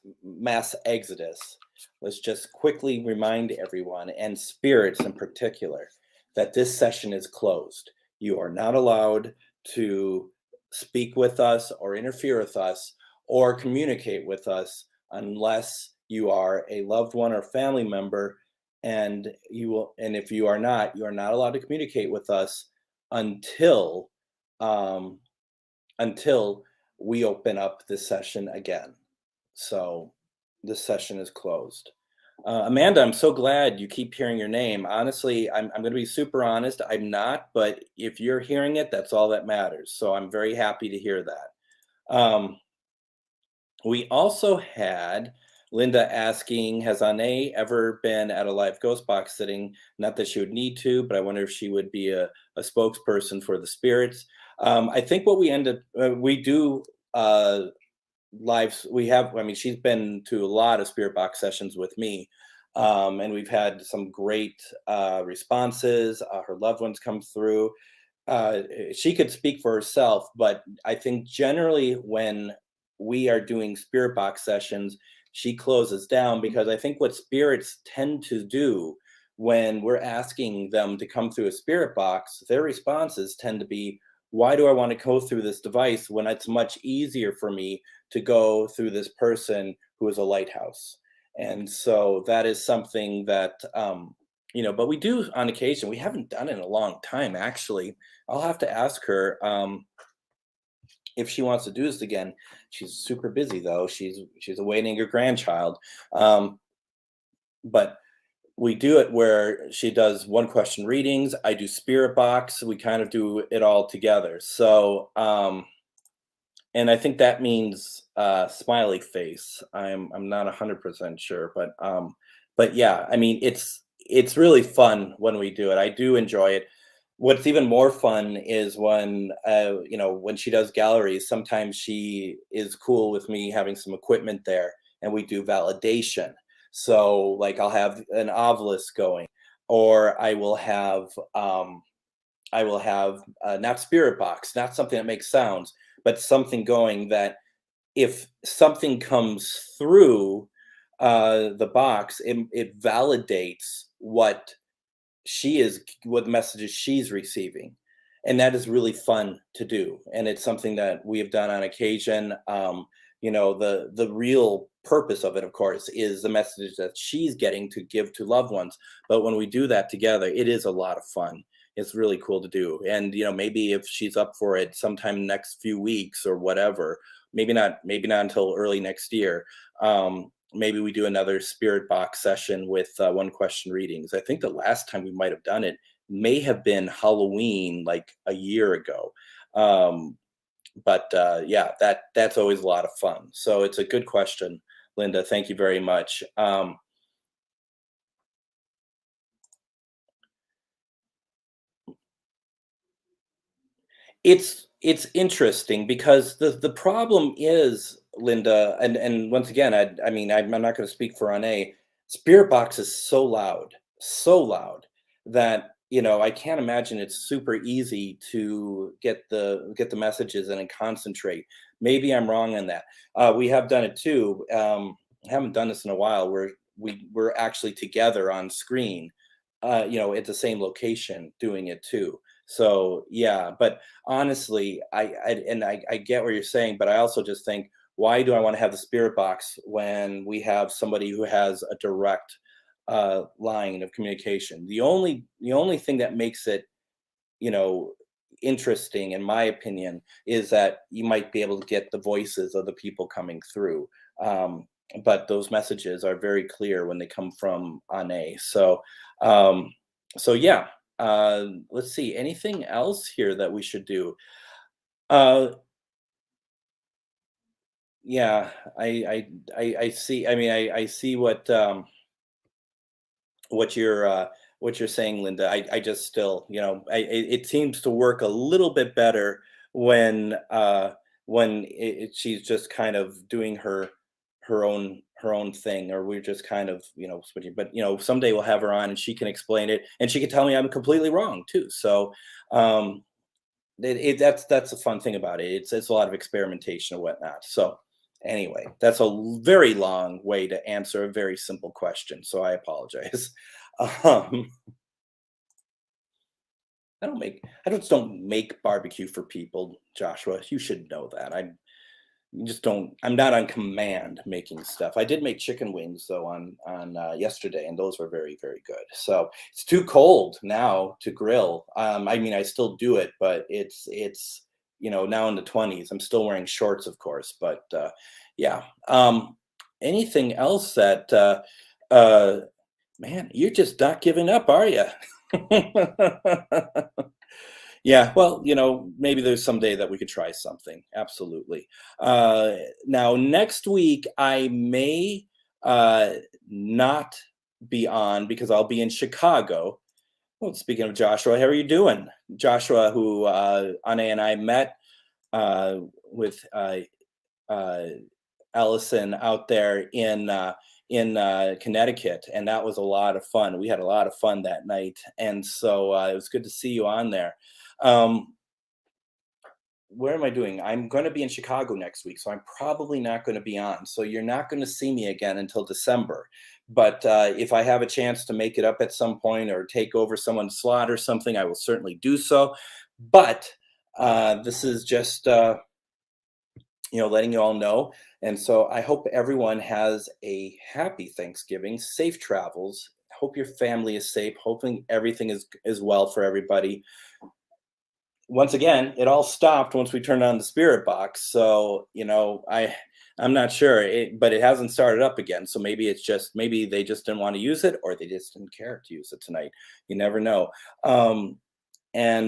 exodus, let's just quickly remind everyone, and spirits in particular, that this session is closed. You are not allowed to speak with us or interfere with us or communicate with us unless you are a loved one or family member, and if you are not allowed to communicate with us until we open up this session again. So this session is closed. Amanda, I'm so glad you keep hearing your name. Honestly, I'm going to be super honest. I'm not, but if you're hearing it, that's all that matters. So I'm very happy to hear that. We also had Linda asking, has Ane ever been at a live GhostBox sitting? Not that she would need to, but I wonder if she would be a spokesperson for the spirits. I think what we do lives, she's been to a lot of spirit box sessions with me, and we've had some great responses. Her loved ones come through. She could speak for herself, but I think generally when we are doing spirit box sessions, she closes down, because I think what spirits tend to do when we're asking them to come through a spirit box, their responses tend to be, why do I want to go through this device when it's much easier for me to go through this person who is a lighthouse? And so that is something that, but we do on occasion. We haven't done it in a long time, actually. I'll have to ask her if she wants to do this again. She's super busy, though. She's awaiting her grandchild. But we do it where she does one question readings. I do spirit box. We kind of do it all together. So, and I think that means smiley face. I'm not 100% sure, but yeah, I mean, it's really fun when we do it. I do enjoy it. What's even more fun is when she does galleries. Sometimes she is cool with me having some equipment there, and we do validation. So like I'll have an obelisk going, or I will have I will have not spirit box, not something that makes sounds, but something going that if something comes through the box, it validates what messages she's receiving, and that is really fun to do, and it's something that we have done on occasion. The real purpose of it, of course, is the message that she's getting to give to loved ones, but when we do that together, it is a lot of fun. It's really cool to do, and maybe if she's up for it sometime next few weeks or whatever, maybe not until early next year. Maybe we do another spirit box session with one question readings. I think the last time we might have done it may have been Halloween, like a year ago. Yeah, that's always a lot of fun. So it's a good question, Linda. Thank you very much. It's interesting because the problem is, Linda, and once again, I mean, I'm not going to speak for Ane. Spirit box is so loud that I can't imagine it's super easy to get the messages and then concentrate. Maybe I'm wrong on that. We have done it too. I haven't done this in a while, where we're actually together on screen, at the same location doing it too. So yeah, but honestly, I get what you're saying, but I also just think, why do I want to have the spirit box when we have somebody who has a direct line of communication? The only thing that makes it, you know, interesting, in my opinion, is that you might be able to get the voices of the people coming through. But those messages are very clear when they come from Ane. Um, so yeah, let's see. Anything else here that we should do? Uh, yeah, I see. I mean, I see what you're saying, Linda. I just still, it seems to work a little bit better when she's just kind of doing her own thing, or we're just kind of switching. But someday we'll have her on and she can explain it, and she can tell me I'm completely wrong too. So that's the fun thing about it. It's a lot of experimentation and whatnot. So anyway, that's a very long way to answer a very simple question. So I apologize. Um, I just don't make barbecue for people, Joshua. You should know that. I'm not on command making stuff. I did make chicken wings though on yesterday, and those were very, very good. So it's too cold now to grill. I mean, I still do it, but it's now in the 20s. I'm still wearing shorts, of course, but yeah. Anything else that man, you're just not giving up, are you? Yeah, well, maybe there's some day that we could try something. Absolutely. Now, next week, I may not be on because I'll be in Chicago. Well, speaking of Joshua, how are you doing? Joshua, who Anne and I met with Allison out there in Connecticut, and that was a lot of fun. We had a lot of fun that night, and so it was good to see you on there. Where am I doing? I'm going to be in Chicago next week, so I'm probably not going to be on. So you're not going to see me again until December. But if I have a chance to make it up at some point or take over someone's slot or something, I will certainly do so. But this is just letting you all know. And so I hope everyone has a happy Thanksgiving, safe travels. Hope your family is safe. Hoping everything is well for everybody. Once again, it all stopped once we turned on the spirit box. So, I'm not sure, but it hasn't started up again. So maybe they just didn't want to use it, or they just didn't care to use it tonight. You never know. And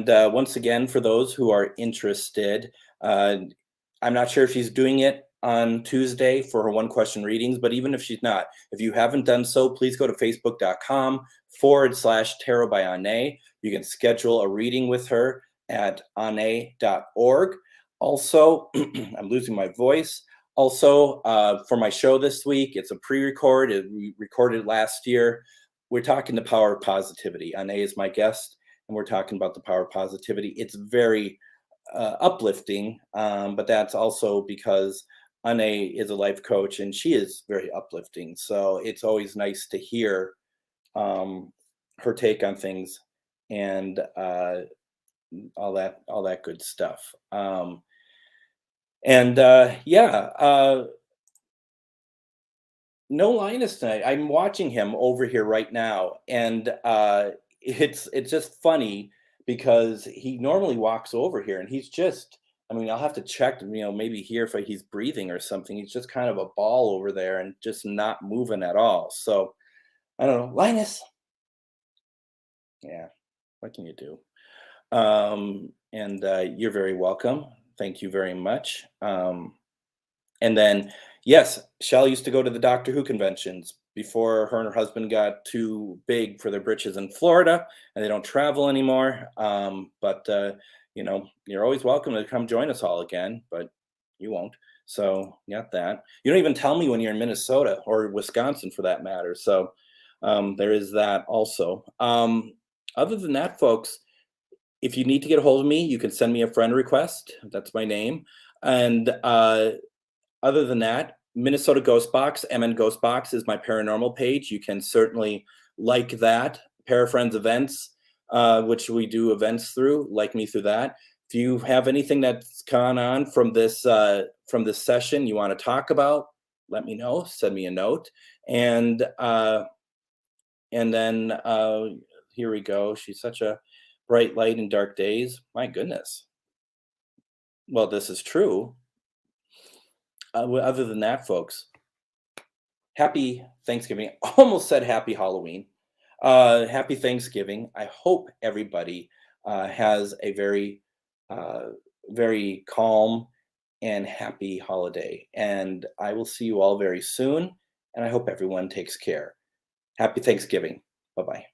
once again, for those who are interested, I'm not sure if she's doing it on Tuesday for her one question readings, but even if she's not, if you haven't done so, please go to facebook.com/tarot by Ane. You can schedule a reading with her at ane.org. Also, I'm losing my voice. Also, for my show this week, it's a pre-record. We recorded last year. We're talking the power of positivity. Ane is my guest, and we're talking about the power of positivity. It's very uplifting, but that's also because Ane is a life coach and she is very uplifting. So it's always nice to hear her take on things and all that good stuff. No Linus tonight. I'm watching him over here right now, and it's just funny because he normally walks over here, and he's just. I mean, I'll have to check, maybe hear if he's breathing or something. He's just kind of a ball over there and just not moving at all. So I don't know, Linus. Yeah, what can you do? And you're very welcome. Thank you very much. And then, yes, Shelley used to go to the Doctor Who conventions before her and her husband got too big for their britches in Florida, and they don't travel anymore. But you're always welcome to come join us all again, but you won't. So, got that. You don't even tell me when you're in Minnesota or Wisconsin, for that matter. So, there is that also. Other than that, folks, if you need to get a hold of me, you can send me a friend request. That's my name. And other than that, Minnesota GhostBox, MN GhostBox is my paranormal page. You can certainly like that. Parafriends events, which we do events through, like me through that. If you have anything that's gone on from this session you want to talk about, let me know. Send me a note. And then here we go. She's such a bright light in dark days. My goodness. Well, this is true. Other than that, folks, happy Thanksgiving. I almost said happy Halloween. Happy Thanksgiving. I hope everybody has a very, very calm and happy holiday. And I will see you all very soon. And I hope everyone takes care. Happy Thanksgiving. Bye-bye.